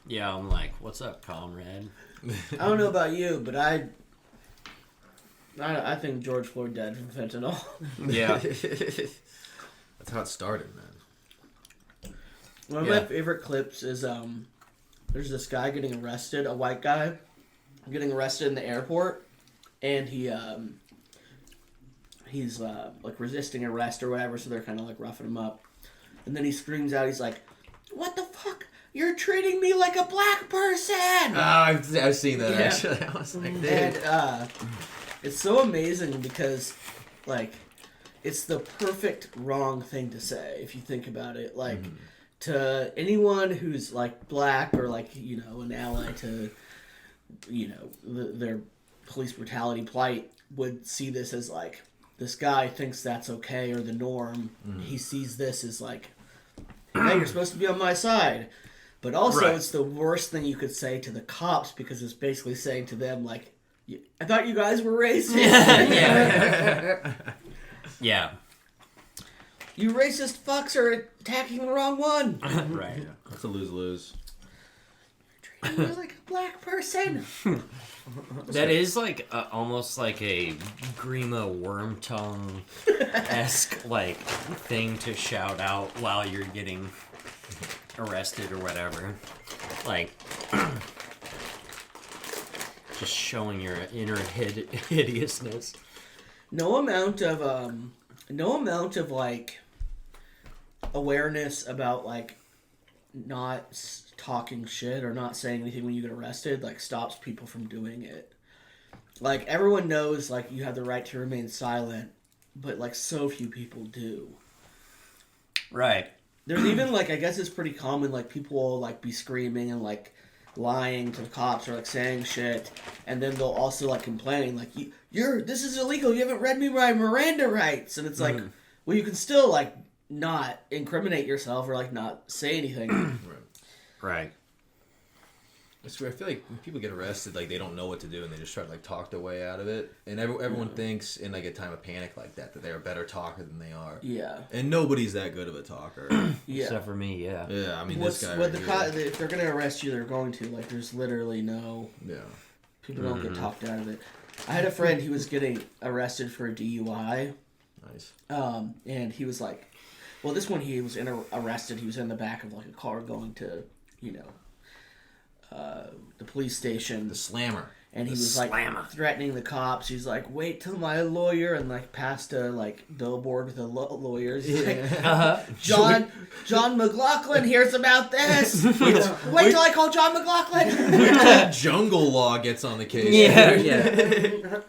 Yeah, I'm like, what's up, comrade? I don't know about you, but I think George Floyd died from fentanyl. Yeah. That's how it started, man. One of my favorite clips is there's this guy getting arrested, a white guy getting arrested in the airport, and he's like resisting arrest or whatever, so they're kind of like roughing him up, and then he screams out, he's like, "What the fuck? You're treating me like a black person!" I've seen that Yeah. actually. I was like, dude. And it's so amazing because, like, it's the perfect wrong thing to say if you think about it. Like, to anyone who's, like, black or, like, you know, an ally to, you know, their police brutality plight would see this as, like, this guy thinks that's okay or the norm. He sees this as, like, hey, you're supposed to be on my side. But also, it's the worst thing you could say to the cops because it's basically saying to them, like, I thought you guys were racist. Yeah. You racist fucks are attacking the wrong one. Right. That's a lose-lose. You're like a black person. That is like almost like a Grima Wormtongue esque like thing to shout out while you're getting arrested or whatever. Like just showing your inner hideousness. No amount of like awareness about like not talking shit or not saying anything when you get arrested like stops people from doing it. Like everyone knows like you have the right to remain silent, but like so few people do. Right. There's even like I guess it's pretty common like people will like be screaming and like lying to the cops or like saying shit, and then they'll also like complain like this is illegal, you haven't read me my Miranda rights, and it's like well you can still like not incriminate yourself or like not say anything. Right. I swear, I feel like when people get arrested, like they don't know what to do, and they just try to like talk their way out of it. And everyone thinks in like a time of panic like that they're a better talker than they are. Yeah. And nobody's that good of a talker. Yeah. Except for me, yeah. Yeah, I mean this guy. If they're gonna arrest you, they're going to like. There's literally no. Yeah. People don't get talked out of it. I had a friend who was getting arrested for a DUI. Nice. And he was like, well, this one he was arrested. He was in the back of like a car going to, the police station. The slammer. And he was like threatening the cops. He's like, wait till my lawyer, and like passed a like billboard with the lawyers. He's like, John McLaughlin hears about this. Wait till I call John McLaughlin. Jungle Law gets on the case. Yeah.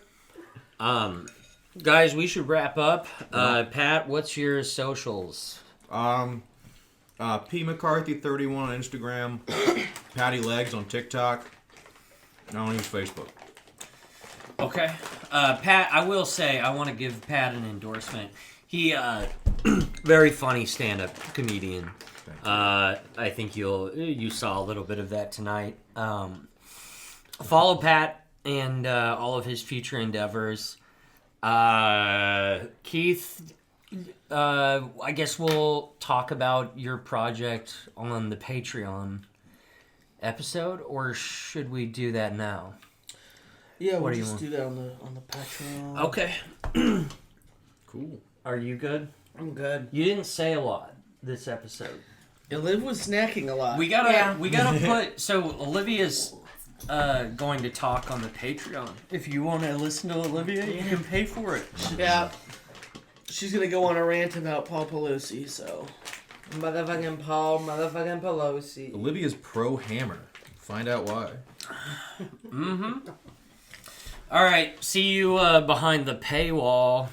Guys, we should wrap up. Pat, what's your socials? P McCarthy 31 on Instagram. Patty Legs on TikTok. I don't use Facebook. Okay. Pat, I will say, I want to give Pat an endorsement. He, very funny stand-up comedian. I think you saw a little bit of that tonight. Follow Pat and all of his future endeavors. Keith, I guess we'll talk about your project on the Patreon episode, or should we do that now? Yeah, we'll just do that on the Patreon. Okay. Cool. Are you good? I'm good. You didn't say a lot this episode. Liv was snacking a lot. We gotta put. So Olivia's going to talk on the Patreon. If you want to listen to Olivia, you can pay for it. Yeah. She's gonna go on a rant about Paul Pelosi. So. Motherfucking Pelosi. Olivia's pro hammer. Find out why. All right. See you behind the paywall.